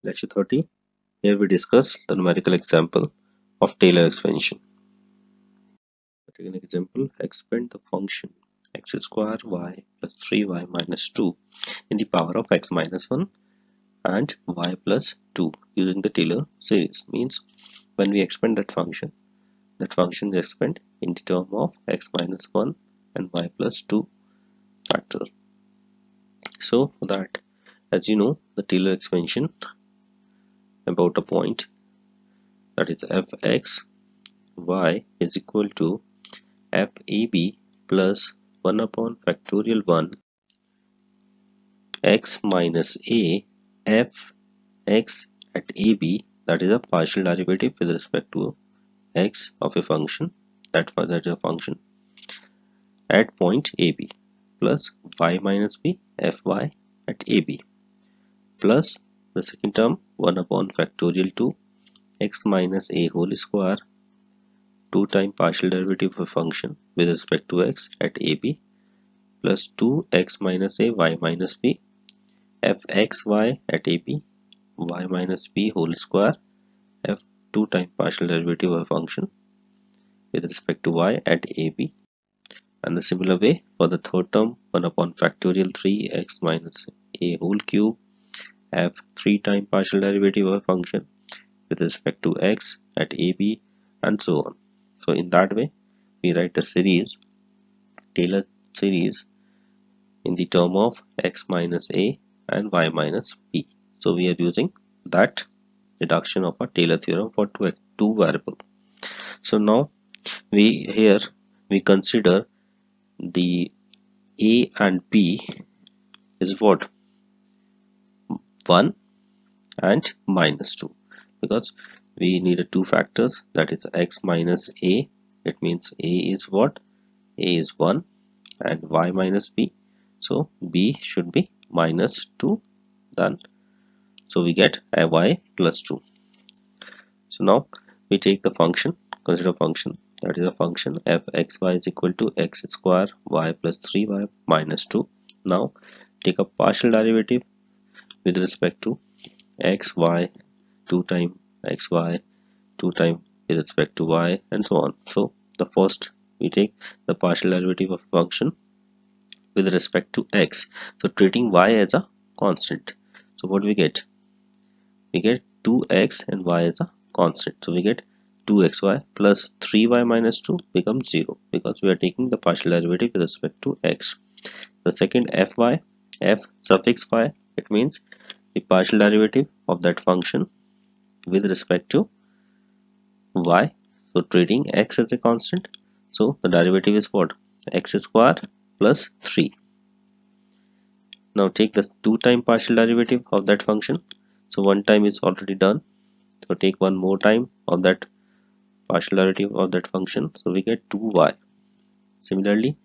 Lecture 30. Here we discuss the numerical example of Taylor expansion. Take an example, expand the function x square y plus 3y minus 2 in the power of x minus 1 and y plus 2 using the Taylor series. Means when we expand that function is expanded in the term of x minus 1 and y plus 2 factor. So for that, as you know, the Taylor expansion about a point, that is fx y is equal to fab plus 1 upon factorial 1 x minus a f x at ab, that is a partial derivative with respect to x of a function, that is a function at point ab, plus y minus b fy at ab, plus the second term 1 upon factorial 2 x minus a whole square 2 times partial derivative of a function with respect to x at ab, plus 2x minus a y minus b fxy at ab y minus b whole square f 2 times partial derivative of a function with respect to y at ab, and the similar way for the third term 1 upon factorial 3x minus a whole cube f 3 times partial derivative of a function with respect to x at ab, and so on. So in that way we write the series, Taylor series, in the term of x minus a and y minus b. So we are using that deduction of a Taylor theorem for two variable. So now we consider the a and b is what, 1 and minus 2, because we need two factors, that is x minus a, it means a is what, a is 1, and y minus b, so b should be minus 2, done. So we get a y plus 2. So now we take the function, consider function, that is a function fxy is equal to x square y plus 3y minus 2. Now take a partial derivative with respect to x y 2 times xy 2 times with respect to y, and so on. So the first we take the partial derivative of a function with respect to x, so treating y as a constant. So what we get 2x and y as a constant, so we get 2xy plus 3y minus 2 becomes 0, because we are taking the partial derivative with respect to x. The second fy, f suffix y, it means the partial derivative of that function with respect to y, so treating x as a constant, so the derivative is what, x square plus 3. Now take the 2 time partial derivative of that function, so one time is already done, so take one more time of that partial derivative of that function, so we get 2y. Similarly,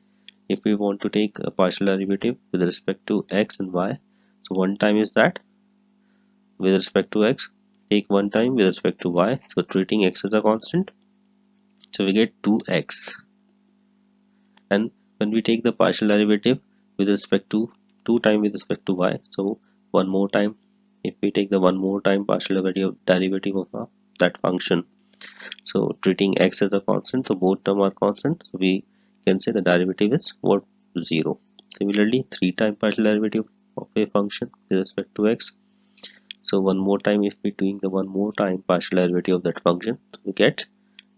if we want to take a partial derivative with respect to x and y, so one time is that with respect to x, take one time with respect to y, so treating x as a constant, so we get 2x. And when we take the partial derivative with respect to 2 time with respect to y, so one more time, if we take the one more time partial derivative of that function, so treating x as a constant, so both terms are constant, so we can say the derivative is what, 0. Similarly, 3 time partial derivative of a function with respect to x, so one more time, if we doing the one more time partial derivative of that function, we get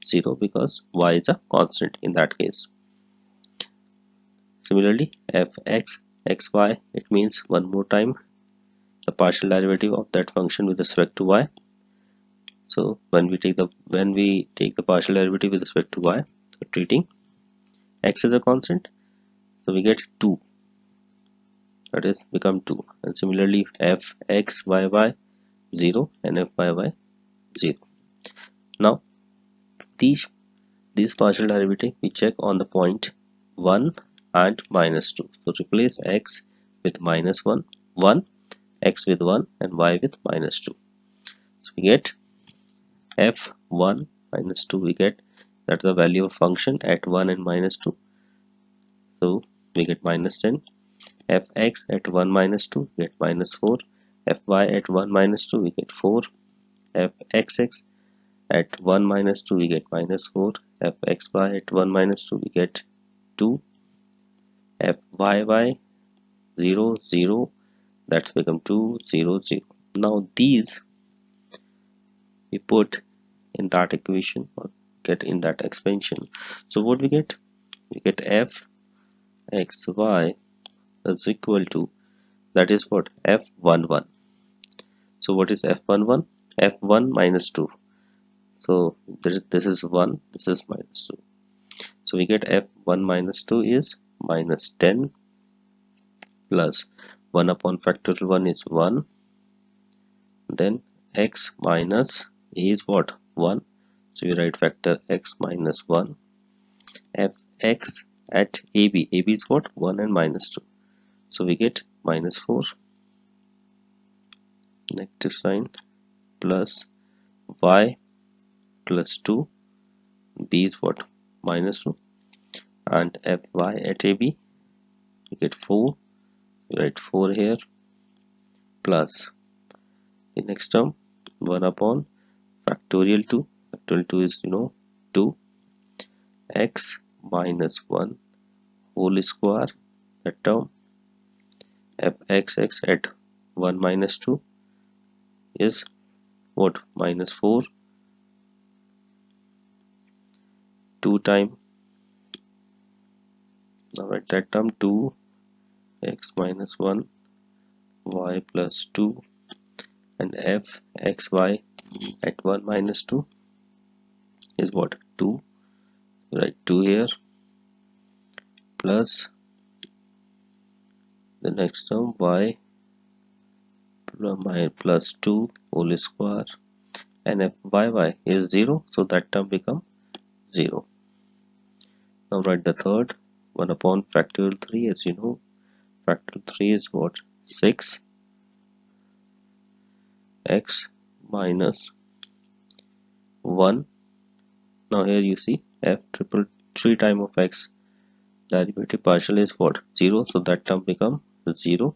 0, because y is a constant in that case. Similarly, fx xy, it means one more time the partial derivative of that function with respect to y. So when we take the partial derivative with respect to y, so treating x as a constant, so we get 2, that is become 2. And similarly, fxyy 0 and fyy 0. Now these partial derivative we check on the point 1 and minus 2. So replace x with minus 1, x with 1, and y with minus 2. So we get f1 minus 2, we get that's the value of function at 1 and minus 2. So we get minus 10. Fx at 1 minus 2, we get minus 4. fy at 1 minus 2 we get 4, fxx at 1 minus 2 we get minus 4, fxy at 1 minus 2 we get 2, fyy 0 0, that's become 2 0 0. Now these we put in that equation or get in that expansion. So what we get? We get fxy is equal to, that is what, f11. So what is f11? f1 minus 2. So this is 1, this is minus 2. So we get f1 minus 2 is minus 10 plus 1 upon factorial 1 is 1. Then x minus a is what? 1. So we write factor x minus 1. fx at ab. ab is what? 1 and minus 2. So we get minus 4, negative sign, plus y plus 2. b is what? Minus 2. And fy at ab, we get 4. We write 4 here, plus the next term 1 upon factorial 2. Factorial 2 is 2, x minus 1 whole square, that term fxx at 1 minus 2 is what? Minus 4, 2 time, now write that term 2 x minus 1 y plus 2, and fxy at 1 minus 2 is what? 2. Write 2 here, plus the next term y plus 2 whole square, and fyy is 0, so that term become 0. Now write the third, 1 upon factorial 3, as you know, factorial 3 is what? 6 x minus 1. Now here you see f triple 3 time of x derivative partial is what? 0, so that term become 0.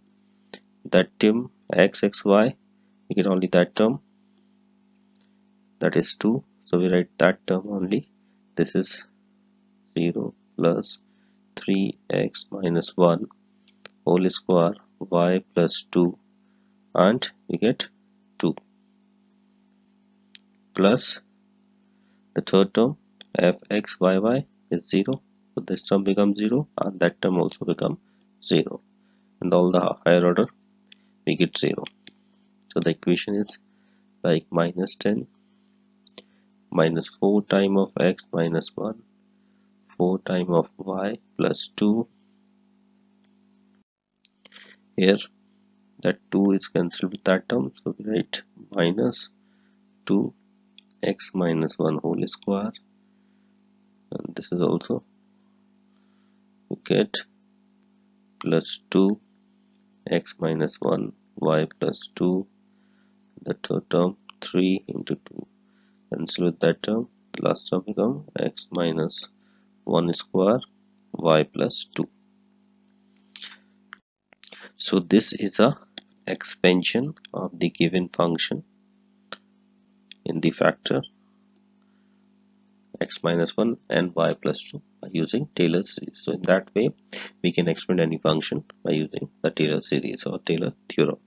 That term xy, we get only that term, that is 2, so we write that term only. This is 0 plus 3x minus 1 whole square y plus 2, and we get 2, plus the third term fxyy is 0, so this term becomes 0 and that term also become 0, and all the higher order we get 0. So the equation is like minus 10 minus 4 time of x minus 1, 4 time of y plus 2. Here that 2 is cancelled with that term, so we write minus 2 x minus 1 whole square, and this is also we get plus 2 x minus 1 y plus 2, the third term 3 into 2 cancel with that term, the last term become x minus 1 square y plus 2. So this is a expansion of the given function in the factor x minus 1 and y plus 2 by using Taylor series. So in that way we can expand any function by using the Taylor series or Taylor theorem.